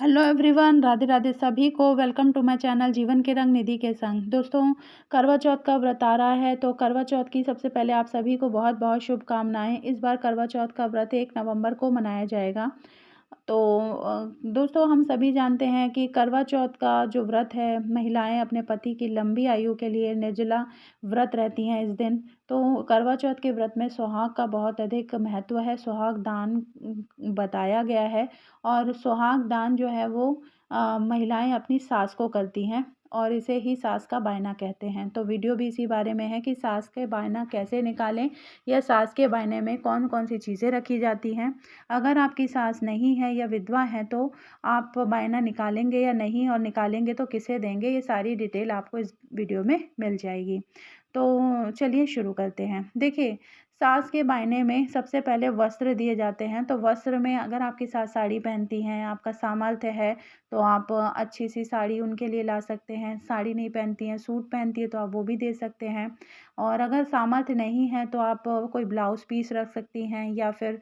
Hello everyone, Radhe Radhe सभी को। Welcome to my channel जीवन के रंग निधि के संग। दोस्तों, करवा चौथ का व्रत आ रहा है, तो करवा चौथ की सबसे पहले आप सभी को बहुत बहुत शुभकामनाएं। इस बार करवा चौथ का व्रत 1 नवंबर को मनाया जाएगा। तो दोस्तों, हम सभी जानते हैं कि करवा चौथ का जो व्रत है, महिलाएं अपने पति की लंबी आयु के लिए निर्जला व्रत रहती हैं इस दिन। तो करवा चौथ के व्रत में सुहाग का बहुत अधिक महत्व है। सुहाग दान बताया गया है, और सुहाग दान जो है वो महिलाएं अपनी सास को करती हैं, और इसे ही सास का बायना कहते हैं। तो वीडियो भी इसी बारे में है कि सास के बायना कैसे निकालें, या सास के बायने में कौन कौन सी चीज़ें रखी जाती हैं। अगर आपकी सास नहीं है या विधवा है, तो आप बायना निकालेंगे या नहीं, और निकालेंगे तो किसे देंगे, ये सारी डिटेल आपको इस वीडियो में मिल जाएगी। तो चलिए शुरू करते हैं। देखिए, सास के बायने में सबसे पहले वस्त्र दिए जाते हैं। तो वस्त्र में अगर आपकी सास साड़ी पहनती हैं, आपका सामर्थ्य है, तो आप अच्छी सी साड़ी उनके लिए ला सकते हैं। साड़ी नहीं पहनती हैं, सूट पहनती है, तो आप वो भी दे सकते हैं। और अगर सामर्थ्य नहीं है, तो आप कोई ब्लाउज़ पीस रख सकती हैं, या फिर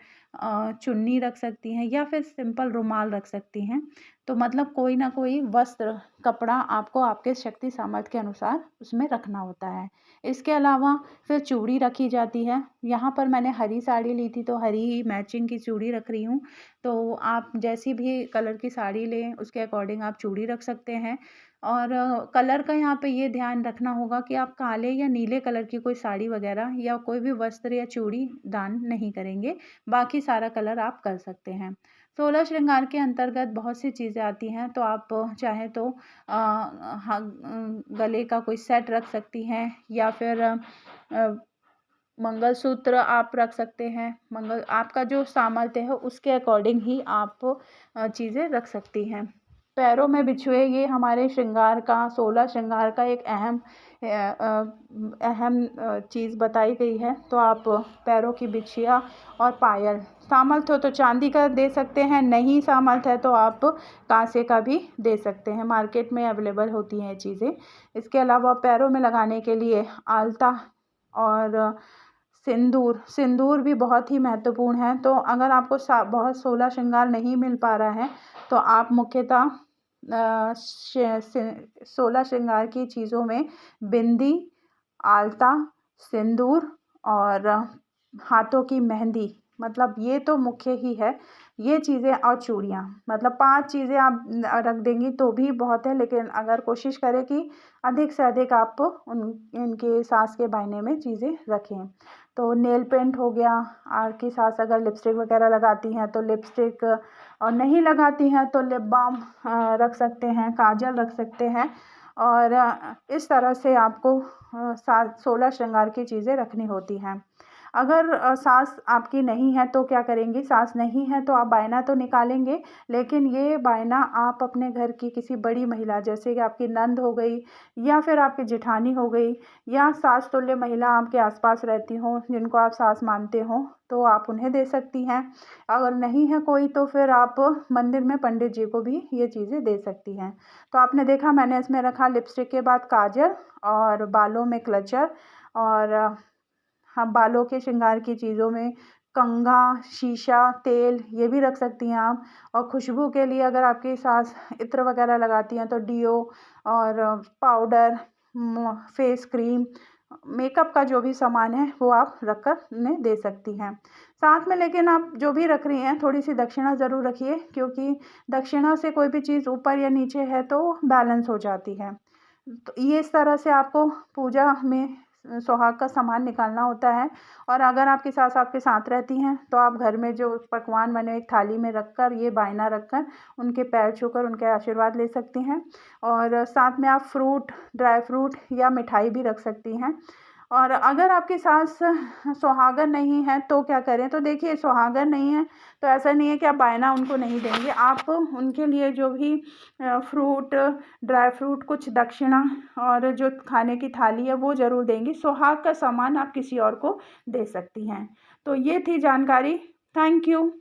चुन्नी रख सकती हैं, या फिर सिंपल रुमाल रख सकती हैं। तो मतलब कोई ना कोई वस्त्र, कपड़ा आपको आपके शक्ति सामर्थ्य के अनुसार उसमें रखना होता है। इसके अलावा फिर चूड़ी रखी जाती है। यहाँ पर मैंने हरी साड़ी ली थी, तो हरी ही मैचिंग की चूड़ी रख रही हूँ। तो आप जैसी भी कलर की साड़ी लें, उसके अकॉर्डिंग आप चूड़ी रख सकते हैं। और कलर का यहाँ पे ये ध्यान रखना होगा कि आप काले या नीले कलर की कोई साड़ी वगैरह या कोई भी वस्त्र या चूड़ी दान नहीं करेंगे। बाकी सारा कलर आप कर सकते हैं। 16 श्रृंगार के अंतर्गत बहुत सी चीज़ें आती हैं, तो आप चाहें तो गले का कोई सेट रख सकती हैं, या फिर मंगलसूत्र आप रख सकते हैं। आपका जो सामर्थ्य है उसके अकॉर्डिंग ही आप चीज़ें रख सकती हैं। पैरों में बिछुए, ये हमारे श्रृंगार का, 16 श्रृंगार का एक अहम चीज़ बताई गई है। तो आप पैरों की बिछिया और पायल, सामर्थ्य हो तो चांदी का दे सकते हैं, नहीं सामर्थ्य है तो आप कांसे का भी दे सकते हैं। मार्केट में अवेलेबल होती हैं ये चीज़ें। इसके अलावा पैरों में लगाने के लिए आलता और सिंदूर। सिंदूर भी बहुत ही महत्वपूर्ण है। तो अगर आपको बहुत 16 श्रृंगार नहीं मिल पा रहा है, तो आप मुख्यतः 16 श्रृंगार की चीज़ों में बिंदी, आलता, सिंदूर और हाथों की मेहंदी, मतलब ये तो मुख्य ही है। ये चीज़ें और चूड़ियाँ, मतलब 5 चीज़ें आप रख देंगी तो भी बहुत है, लेकिन अगर कोशिश करें कि अधिक से अधिक आप इनके सास के बायने में चीज़ें रखें। तो नेल पेंट हो गया, आपकी सास अगर लिपस्टिक वगैरह लगाती हैं तो लिपस्टिक, और नहीं लगाती हैं तो लिप बाम रख सकते हैं, काजल रख सकते हैं। और इस तरह से आपको 16 श्रृंगार की चीज़ें रखनी होती हैं। अगर सास आपकी नहीं है तो क्या करेंगी, सास नहीं है तो आप बायना तो निकालेंगे, लेकिन ये बायना आप अपने घर की किसी बड़ी महिला, जैसे कि आपकी नंद हो गई, या फिर आपकी जेठानी हो गई, या सास तुल्य महिला आपके आसपास रहती हों जिनको आप सास मानते हो, तो आप उन्हें दे सकती हैं। अगर नहीं है कोई, तो फिर आप मंदिर में पंडित जी को भी ये चीज़ें दे सकती हैं। तो आपने देखा, मैंने इसमें रखा लिपस्टिक के बाद काजल, और बालों में क्लचर, और हाँ, बालों के श्रृंगार की चीज़ों में कंघा, शीशा, तेल, ये भी रख सकती हैं आप। और खुशबू के लिए अगर आपकी सास इत्र वगैरह लगाती हैं, तो डियो और पाउडर, फेस क्रीम, मेकअप का जो भी सामान है वो आप रख कर उन्हें दे सकती हैं साथ में। लेकिन आप जो भी रख रही हैं, थोड़ी सी दक्षिणा ज़रूर रखिए, क्योंकि दक्षिणा से कोई भी चीज़ ऊपर या नीचे है तो बैलेंस हो जाती है। तो ये इस तरह से आपको पूजा में सुहाग का सामान निकालना होता है। और अगर आपकी सास आपके साथ रहती हैं, तो आप घर में जो पकवान बने एक थाली में रखकर, ये बायना रखकर उनके पैर छूकर उनके आशीर्वाद ले सकती हैं। और साथ में आप फ्रूट, ड्राई फ्रूट या मिठाई भी रख सकती हैं। और अगर आपकी सास सुहागन नहीं है तो क्या करें, तो देखिए, सुहागन नहीं है तो ऐसा नहीं है कि आप बायना उनको नहीं देंगे, आप उनके लिए जो भी फ्रूट, ड्राई फ्रूट, कुछ दक्षिणा और जो खाने की थाली है वो ज़रूर देंगी। सुहाग का सामान आप किसी और को दे सकती हैं। तो ये थी जानकारी। Thank you.